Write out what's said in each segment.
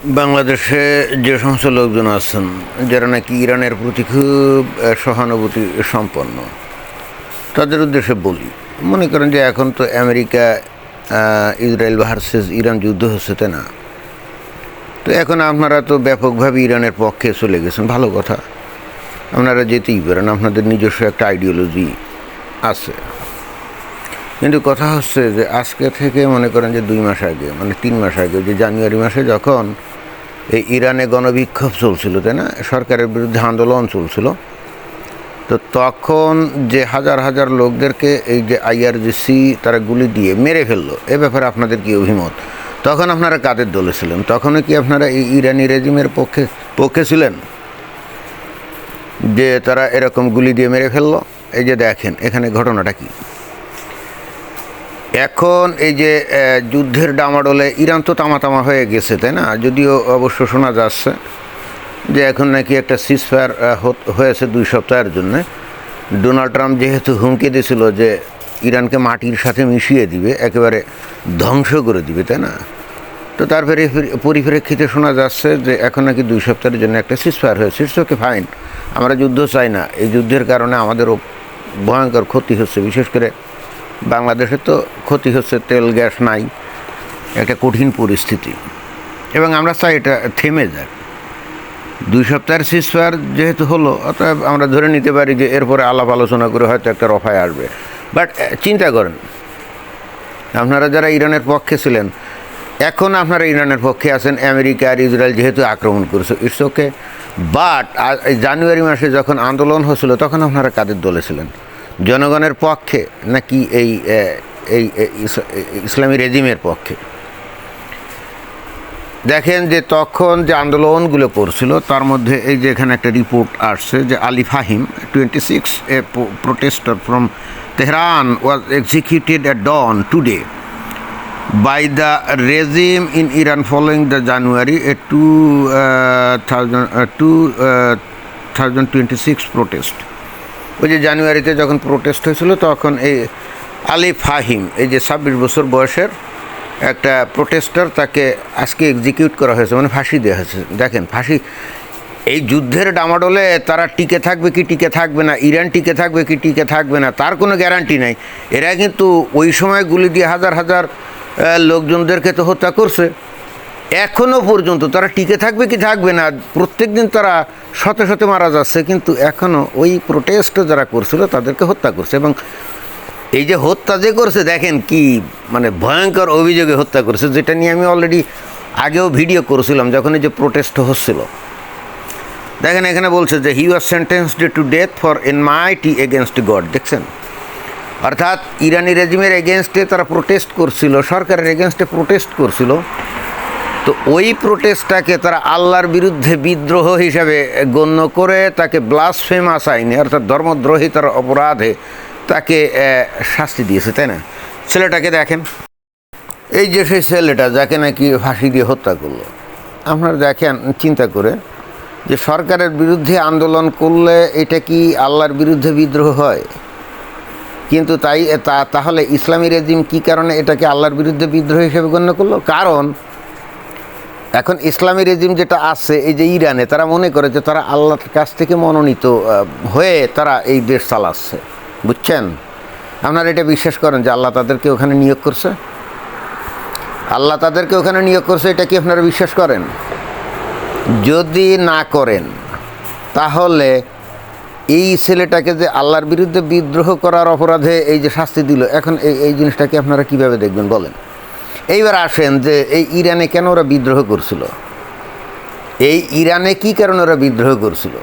বাংলাদেশে যে সমস্ত লোকজন আছেন যারা নাকি ইরানের প্রতি খুব সহানুভূতি সম্পন্ন, তাদের উদ্দেশ্যে বলি, মনে করেন যে এখন তো আমেরিকা ইসরায়েল ভার্সেস ইরান যুদ্ধ হচ্ছে, তাই না? তো এখন আপনারা তো ব্যাপকভাবে ইরানের পক্ষে চলে গেছেন, ভালো কথা, আপনারা যেতেই পারেন, আপনাদের নিজস্ব একটা আইডিওলজি আছে। কিন্তু কথা হচ্ছে যে আজকে থেকে মনে করেন যে 2 মাস আগে, মানে 3 মাস আগে, যে জানুয়ারি মাসে যখন এই ইরানে গণবিক্ষোভ চলছিল, তাই না, সরকারের বিরুদ্ধে আন্দোলন চলছিল, তো তখন যে হাজার হাজার লোকদেরকে এই যে আইআরজিসি তারা গুলি দিয়ে মেরে ফেললো, এ ব্যাপারে আপনাদের কি অভিমত? তখন আপনারা কাদের দলে ছিলেন? তখনও কি আপনারা এই ইরানি রেজিমের পক্ষে ছিলেন যে তারা এরকম গুলি দিয়ে মেরে ফেললো? এই যে দেখেন এখানে ঘটনাটা কি। এখন এই যে যুদ্ধের ডামাডোলে ইরান তো তামা হয়ে গেছে, তাই না? যদিও অবশ্য শোনা যাচ্ছে যে এখন নাকি একটা সিজফায়ার হয়েছে 2 সপ্তাহের জন্যে। ডোনাল্ড ট্রাম্প যেহেতু হুমকি দিয়েছিল যে ইরানকে মাটির সাথে মিশিয়ে দিবে, একেবারে ধ্বংস করে দিবে, তাই না? তো তার পরিপ্রেক্ষিতে শোনা যাচ্ছে যে এখন নাকি 2 সপ্তাহের জন্য একটা সিজফায়ার হয়েছে। ইটস ওকে, ফাইন, আমরা যুদ্ধ চাই না। এই যুদ্ধের কারণে আমাদেরও ভয়ঙ্কর ক্ষতি হচ্ছে, বিশেষ করে বাংলাদেশে তো ক্ষতি হচ্ছে, তেল গ্যাস নাই, একটা কঠিন পরিস্থিতি, এবং আমরা চাই এটা থেমে যাক। 2 সপ্তাহের সিজফায়ার যেহেতু হলো, অতএব আমরা ধরে নিতে পারি যে এরপরে আলাপ আলোচনা করে হয়তো একটা রফায় আসবে। বাট চিন্তা করেন, আপনারা যারা ইরানের পক্ষে ছিলেন, এখন আপনারা ইরানের পক্ষে আছেন, আমেরিকা আর ইসরায়েল যেহেতু আক্রমণ করেছে, ইটস ওকে। বাট জানুয়ারি মাসে যখন আন্দোলন হচ্ছিল, তখন আপনারা কাদের দলে ছিলেন? জনগণের পক্ষে নাকি এই ইসলামী রেজিমের পক্ষে? দেখেন যে তখন যে আন্দোলনগুলো করছিল, তার মধ্যে এই যে এখানে একটা রিপোর্ট আসছে যে Ali Fahim 26 a protester from Tehran was executed at dawn today by the regime in Iran following the January 2026 protest. ওই যে জানুয়ারিতে যখন প্রোটেস্ট হয়েছিল, তখন এই আলী ফাহিম, এই যে 26 বছর বয়সের একটা প্রোটেস্টার, তাকে আজকে এক্সিকিউট করা হয়েছে, মানে ফাঁসি দেওয়া হয়েছে। দেখেন, ফাঁসি, এই যুদ্ধের ডামাডোলে তারা টিকে থাকবে কি টিকে থাকবে না, ইরান টিকে থাকবে কি টিকে থাকবে না, তার কোনো গ্যারান্টি নাই। এরা কিন্তু ওই সময় গুলি দিয়ে হাজার হাজার লোকজনদেরকে তো হত্যা করছে। এখনও পর্যন্ত তারা টিকে থাকবে কি থাকবে না, প্রত্যেক দিন তারা শতে শতে মারা যাচ্ছে, কিন্তু এখনও ওই প্রোটেস্ট যারা করছিল তাদেরকে হত্যা করছে। এবং এই যে হত্যা যে করছে, দেখেন কি মানে ভয়ঙ্কর অভিযোগে হত্যা করছে, যেটা নিয়ে আমি অলরেডি আগেও ভিডিও করেছিলাম যখন এই যে প্রোটেস্ট হচ্ছিল। দেখেন এখানে বলছে যে he was sentenced to death for enmity against God. দেখছেন, অর্থাৎ ইরানি রেজিমের এগেনস্টে তারা প্রোটেস্ট করছিল, সরকারের এগেনস্টে প্রোটেস্ট করছিল। তো ওই প্রোটেস্টটাকে তারা আল্লাহর বিরুদ্ধে বিদ্রোহ হিসাবে গণ্য করে তাকে ব্লাসফেমাস আইনে, অর্থাৎ ধর্মদ্রোহিতার অপরাধে তাকে শাস্তি দিয়েছে, তাই না? ছেলেটাকে দেখেন, এই যে সেই ছেলেটা যাকে নাকি ফাঁসি দিয়ে হত্যা করলো। আপনারা দেখেন চিন্তা করে যে সরকারের বিরুদ্ধে আন্দোলন করলে এটা কি আল্লাহর বিরুদ্ধে বিদ্রোহ হয়? কিন্তু তাহলে ইসলামী রেজিম কী কারণে এটাকে আল্লাহর বিরুদ্ধে বিদ্রোহ হিসেবে গণ্য করলো? কারণ এখন ইসলামী রেজিম যেটা আছে এই যে ইরানে, তারা মনে করে যে তারা আল্লাহর কাছ থেকে মনোনীত হয়ে তারা এই দেশ চালাচ্ছে, বুঝছেন? আপনারা এটা বিশ্বাস করেন যে আল্লাহ তাদেরকে ওখানে নিয়োগ করছে? আল্লাহ তাদেরকে ওখানে নিয়োগ করছে, এটা কি আপনারা বিশ্বাস করেন? যদি না করেন, তাহলে এই ছেলেটাকে যে আল্লাহর বিরুদ্ধে বিদ্রোহ করার অপরাধে এই যে শাস্তি দিল, এখন এই জিনিসটাকে আপনারা কীভাবে দেখবেন বলেন? এইবার আসেন যে এই ইরানে কেন ওরা বিদ্রোহ করছিল, এই ইরানে কী কারণে ওরা বিদ্রোহ করছিল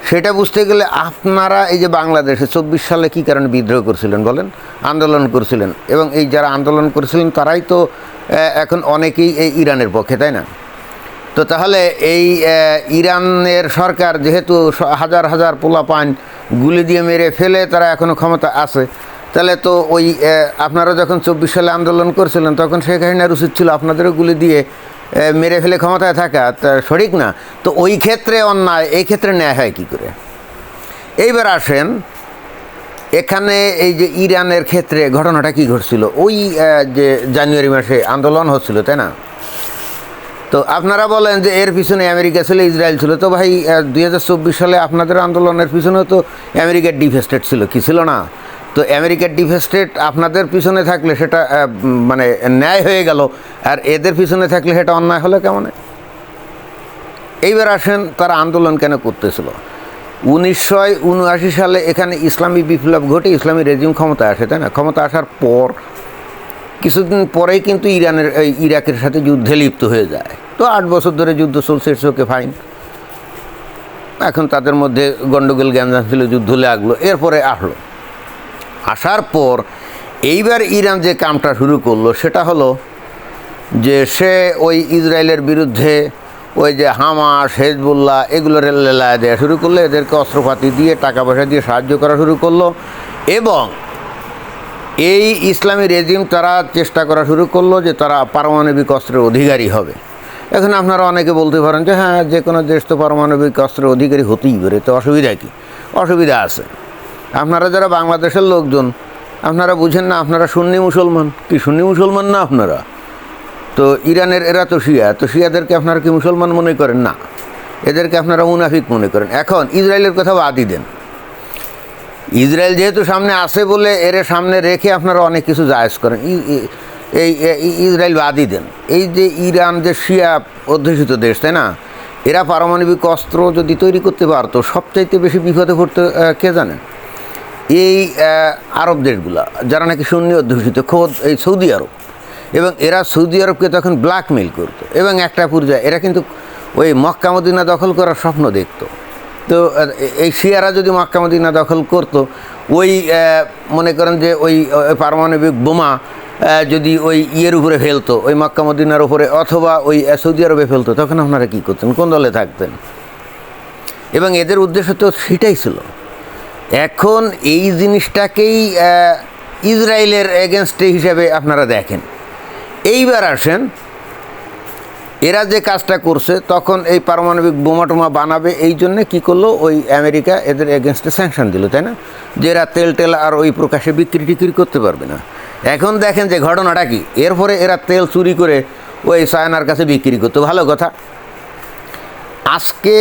সেটা বুঝতে গেলে আপনারা এই যে বাংলাদেশে 24 সালে কী কারণে বিদ্রোহ করছিলেন বলেন? আন্দোলন করছিলেন, এবং এই যারা আন্দোলন করছিলেন তারাই তো এখন অনেকেই এই ইরানের পক্ষে, তাই না? তো তাহলে এই ইরানের সরকার যেহেতু হাজার হাজার পোলাপান গুলি দিয়ে মেরে ফেলে তারা এখনও ক্ষমতা আছে, তাহলে তো ওই আপনারা যখন 24 সালে আন্দোলন করছিলেন, তখন শেখ হাসিনার উচিত ছিল আপনাদেরও গুলি দিয়ে মেরে ফেলে ক্ষমতায় থাকা, তা সঠিক না? তো ওই ক্ষেত্রে অন্যায়, এই ক্ষেত্রে ন্যায় হয় কী করে? এইবার আসেন এখানে এই যে ইরানের ক্ষেত্রে ঘটনাটা কী ঘটছিল, ওই যে জানুয়ারি মাসে আন্দোলন হচ্ছিল, তাই না? তো আপনারা বলেন যে এর পিছনে আমেরিকা ছিল, ইসরায়েল ছিল। তো ভাই 2024 সালে আপনাদের আন্দোলনের পিছনেও তো আমেরিকার ডিপ স্টেট ছিল, কি ছিল না? তো আমেরিকার ডিপ স্টেট আপনাদের পিছনে থাকলে সেটা মানে ন্যায় হয়ে গেল, আর এদের পিছনে থাকলে সেটা অন্যায় হলো কেমন? এইবার আসেন তারা আন্দোলন কেন করতেছিল। 1979 সালে এখানে ইসলামী বিপ্লব ঘটে, ইসলামী রেজিম ক্ষমতায় আসে, তাই না? ক্ষমতা আসার পর কিছুদিন পরেই কিন্তু ইরাকের সাথে যুদ্ধে লিপ্ত হয়ে যায়। তো 8 বছর ধরে যুদ্ধ চলছে, ওকে ফাইন। এখন তাদের মধ্যে গণ্ডগোল গ্যাঞ্জাম ছিল, যুদ্ধ লাগলো, এরপরে আসার পর এইবার ইরান যে কামটা শুরু করলো সেটা হলো যে সে ওই ইসরায়েলের বিরুদ্ধে ওই যে হামাস, হেজবুল্লাহ এগুলোর লেলায় দেওয়া শুরু করলো, এদেরকে অস্ত্রপাতি দিয়ে টাকা পয়সা দিয়ে সাহায্য করা শুরু করলো, এবং এই ইসলামী রেজিম তারা চেষ্টা করা শুরু করলো যে তারা পারমাণবিক অস্ত্রের অধিকারী হবে। এখন আপনারা অনেকে বলতে পারেন যে হ্যাঁ, যে কোনো দেশ তো পারমাণবিক অস্ত্রের অধিকারী হতেই পারে, তো অসুবিধা কী? অসুবিধা আছে। আপনারা যারা বাংলাদেশের লোকজন, আপনারা বুঝেন না, আপনারা সুন্নি মুসলমান। কি সুন্নি মুসলমান না আপনারা? তো ইরানের এরা তো শিয়া, তো শিয়াদেরকে আপনারা কি মুসলমান মনে করেন? না, এদেরকে আপনারা মুনাফিক মনে করেন। এখন ইসরায়েলের কথা বাদই দেন। ইসরায়েল যেহেতু সামনে আসে বলে এর সামনে রেখে আপনারা অনেক কিছু জায়েজ করেন। এই ইসরায়েল বাদই দেন। এই যে ইরান যে শিয়া অধ্যুষিত দেশ, তাই না? এরা পারমাণবিক অস্ত্র যদি তৈরি করতে পারতো, সবচাইতে বেশি বিপদে পড়তে কে জানেন? এই আরব দেশগুলা যারা নাকি সুন্নি অধ্যুষিত, খোদ এই সৌদি আরব। এবং এরা সৌদি আরবকে তখন ব্ল্যাকমেইল করতো, এবং একটা পর্যায়ে এরা কিন্তু ওই মক্কা মদিনা দখল করার স্বপ্ন দেখতো। তো এই শিয়ারা যদি মক্কা মদিনা দখল করতো, ওই মনে করেন যে ওই পারমাণবিক বোমা যদি ওই ইয়ের উপরে ফেলতো, ওই মক্কা মদিনার উপরে, অথবা ওই সৌদি আরবে ফেলতো, তখন আপনারা কী করতেন? কোন দলে থাকতেন? এবং এদের উদ্দেশ্য তো সেটাই ছিল। এখন এই জিনিসটাকেই ইসরায়েলের এগেনস্টে হিসাবে আপনারা দেখেন। এইবার আসেন, এরা যে কাজটা করছে, তখন এই পারমাণবিক বোমা টোমা বানাবে, এই জন্যে কী করলো, ওই আমেরিকা এদের এগেনস্টে স্যাংশন দিল, তাই না? যে এরা তেল আর ওই প্রকাশে বিক্রি টিক্রি করতে পারবে না। এখন দেখেন যে ঘটনাটা কি, এরপরে এরা তেল চুরি করে ওই চায়নার কাছে বিক্রি করতো। ভালো কথা। আজকে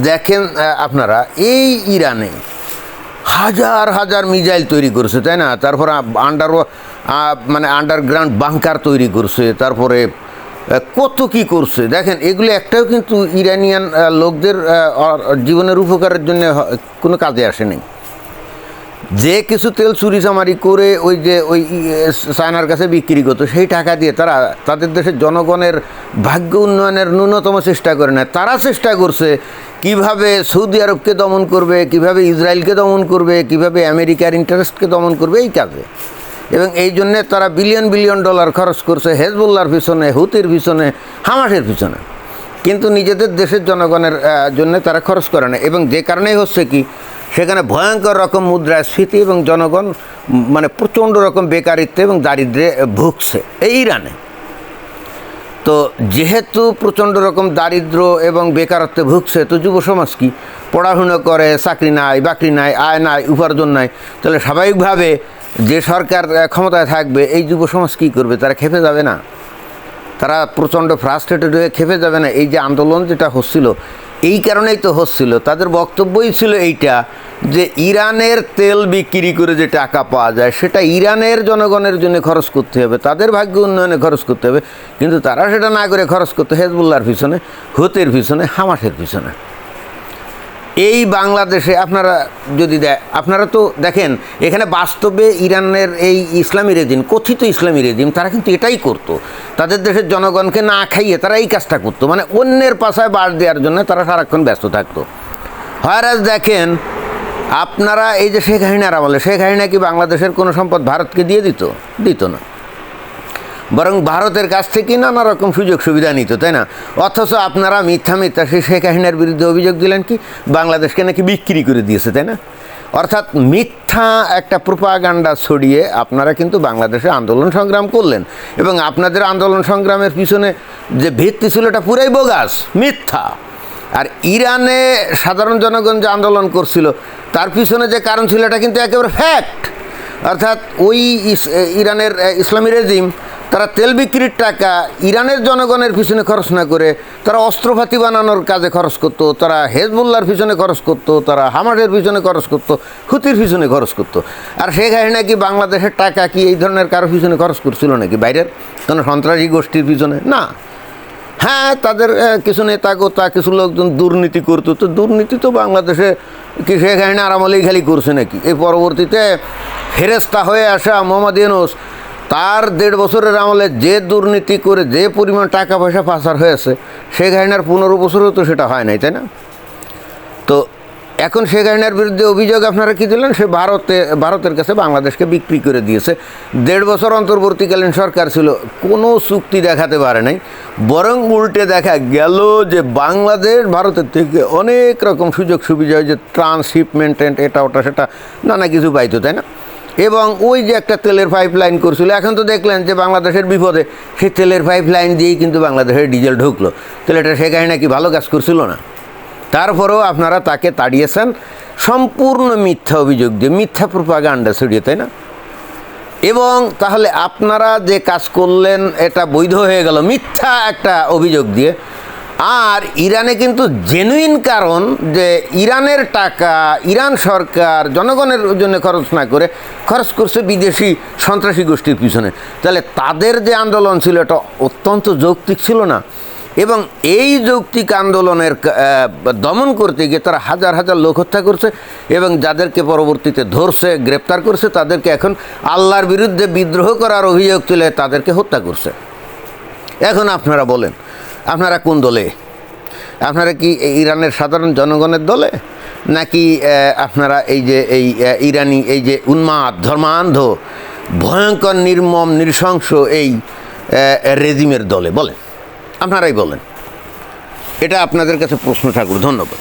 দেখেন আপনারা, এই ইরানে হাজার হাজার মিসাইল তৈরি করছে, তাই না? তারপরে আন্ডারগ্রাউন্ড বাংকার তৈরি করছে, তারপরে কত কি করছে। দেখেন, এগুলো একটাও কিন্তু ইরানিয়ান লোকদের জীবনের উপকারের জন্য কোনো কাজে আসেনি। যে কিছু তেল চুরি চামারি করে ওই যে ওই চায়নার কাছে বিক্রি করতো, সেই টাকা দিয়ে তারা তাদের দেশের জনগণের ভাগ্য উন্নয়নের ন্যূনতম চেষ্টা করে না। তারা চেষ্টা করছে কিভাবে সৌদি আরবকে দমন করবে, কিভাবে ইসরায়েলকে দমন করবে, কিভাবে আমেরিকার ইন্টারেস্টকে দমন করবে, এই কাজে। এবং এই জন্যে তারা বিলিয়ন বিলিয়ন ডলার খরচ করছে হেজবুল্লাহর পিছনে, হুতির পিছনে, হামাসের পিছনে, কিন্তু নিজেদের দেশের জনগণের জন্য তারা খরচ করে না। এবং যে কারণেই হচ্ছে কি, সেখানে ভয়ঙ্কর রকম মুদ্রাস্ফীতি এবং জনগণ মানে প্রচণ্ড রকম বেকারিত্ব এবং দারিদ্র্যে ভুগছে এই ইরানে। তো যেহেতু প্রচণ্ড রকম দারিদ্র্য এবং বেকারত্বে ভুগছে, তো যুব সমাজ কি পড়াশুনো করে, চাকরি নাই, বাকরি নাই, আয় নাই, উপার্জন নাই, তাহলে স্বাভাবিকভাবে যে সরকার ক্ষমতায় থাকবে, এই যুব সমাজ কী করবে? তারা খেপে যাবে না? তারা প্রচণ্ড ফ্রাস্ট্রেটেড হয়ে খেপে যাবে না? এই যে আন্দোলন যেটা হচ্ছিল, এই কারণেই তো হচ্ছিল। তাদের বক্তব্যই ছিল এইটা যে ইরানের তেল বিক্রি করে যে টাকা পাওয়া যায়, সেটা ইরানের জনগণের জন্য খরচ করতে হবে, তাদের ভাগ্য উন্নয়নে খরচ করতে হবে। কিন্তু তারা সেটা না করে খরচ করতে হেজবুল্লাহর পিছনে, হুতির পিছনে, হামাসের পিছনে। এই বাংলাদেশে আপনারা যদি আপনারা তো দেখেন, এখানে বাস্তবে ইরানের এই ইসলামী রেজিম, কথিত ইসলামী রেজিম, তারা কিন্তু এটাই করতো। তাদের দেশের জনগণকে না খাইয়ে তারা এই কাজটা করতো, মানে অন্যের পাশায় বাস দেওয়ার জন্য তারা সারাক্ষণ ব্যস্ত থাকতো। হয়রাজ দেখেন আপনারা, এই যে শেখ হাসিনারা বলে, শেখ হাসিনা কি বাংলাদেশের কোনো সম্পদ ভারতকে দিয়ে দিত না, বরং ভারতের কাছ থেকে নানা রকম সুযোগ সুবিধা নিত, তাই না? অথচ আপনারা মিথ্যা সেই শেখ হাসিনার বিরুদ্ধে অভিযোগ দিলেন কি বাংলাদেশকে নাকি বিক্রি করে দিয়েছে, তাই না? অর্থাৎ মিথ্যা একটা প্রোপাগান্ডা ছড়িয়ে আপনারা কিন্তু বাংলাদেশে আন্দোলন সংগ্রাম করলেন, এবং আপনাদের আন্দোলন সংগ্রামের পিছনে যে ভিত্তি ছিল এটা পুরাই বোগাস, মিথ্যা। আর ইরানে সাধারণ জনগণ যে আন্দোলন করছিল, তার পিছনে যে কারণ ছিল এটা কিন্তু একেবারে ফ্যাক্ট। অর্থাৎ ওই ইরানের ইসলামী রেজিম তারা তেল বিক্রির টাকা ইরানের জনগণের পিছনে খরচ না করে তারা অস্ত্রপাতি বানানোর কাজে খরচ করতো, তারা হেজবুল্লার পিছনে খরচ করতো, তারা হামাসের পিছনে খরচ করতো, হুতির পিছনে খরচ করতো। আর শেখ হাসিনা কি বাংলাদেশের টাকা কি এই ধরনের কারো পিছনে খরচ করছিল নাকি, বাইরের কোনো সন্ত্রাসী গোষ্ঠীর পিছনে? না। হ্যাঁ, তাদের কিছু নেতা গোতা কিছু লোকজন দুর্নীতি করতো, তো দুর্নীতি তো বাংলাদেশে কি শেখ হাসিনা আরামলেই খালি করছে নাকি? এই পরবর্তীতে ফেরেস্তা হয়ে আসা মোহাম্মদ ইউনূস তার 1.5 বছরের আমলে যে দুর্নীতি করে যে পরিমাণ টাকা পয়সা পাচার হয়েছে, শেখ হাসিনার 15 বছরেও তো সেটা হয় নাই, তাই না? তো এখন শেখ হাসিনার বিরুদ্ধে অভিযোগ আপনারা কী দিলেন? সে ভারতের কাছে বাংলাদেশকে বিক্রি করে দিয়েছে। 1.5 বছর অন্তর্বর্তীকালীন সরকার ছিল, কোনো চুক্তি দেখাতে পারে নাই, বরং উল্টে দেখা গেল যে বাংলাদেশ ভারতের থেকে অনেক রকম সুযোগ সুবিধা, যে ট্রান্সশিপমেন্ট এটা ওটা সেটা নানা কিছু পাইতো, তাই না? এবং ওই যে একটা তেলের পাইপলাইন করছিল, এখন তো দেখলেন যে বাংলাদেশের বিপদে সেই তেলের পাইপলাইন দিয়েই কিন্তু বাংলাদেশের ডিজেল ঢুকলো। তাহলে এটা শেখ হাসিনা কি ভালো কাজ করছিল না? তারপরেও আপনারা তাকে তাড়িয়েছেন সম্পূর্ণ মিথ্যা অভিযোগ দিয়ে, মিথ্যা প্রোপাগান্ডা ছড়িয়ে, তাই না? এবং তাহলে আপনারা যে কাজ করলেন এটা বৈধ হয়ে গেল মিথ্যা একটা অভিযোগ দিয়ে। আর ইরানে কিন্তু জেনুইন কারণ যে ইরানের টাকা ইরান সরকার জনগণের জন্য খরচ না করে খরচ করছে বিদেশি সন্ত্রাসী গোষ্ঠীর পিছনে। তাহলে তাদের যে আন্দোলন ছিল এটা অত্যন্ত যৌক্তিক ছিল না? এবং এই যৌক্তিক আন্দোলনের দমন করতে গিয়ে তারা হাজার হাজার লোক হত্যা করছে এবং যাদেরকে পরবর্তীতে ধরছে, গ্রেপ্তার করছে, তাদেরকে এখন আল্লাহর বিরুদ্ধে বিদ্রোহ করার অভিযোগ তুলে তাদেরকে হত্যা করছে। এখন আপনারা বলেন, আপনারা কোন দলে? আপনারা কি ইরানের সাধারণ জনগণের দলে, নাকি আপনারা এই যে ইরানি এই যে উন্মাদ ধর্মান্ধ ভয়ঙ্কর নির্মম নৃশংস এই রেজিমের দলে? বলেন, আপনারাই বলেন। এটা আপনাদের কাছে প্রশ্ন থাকুক। ধন্যবাদ।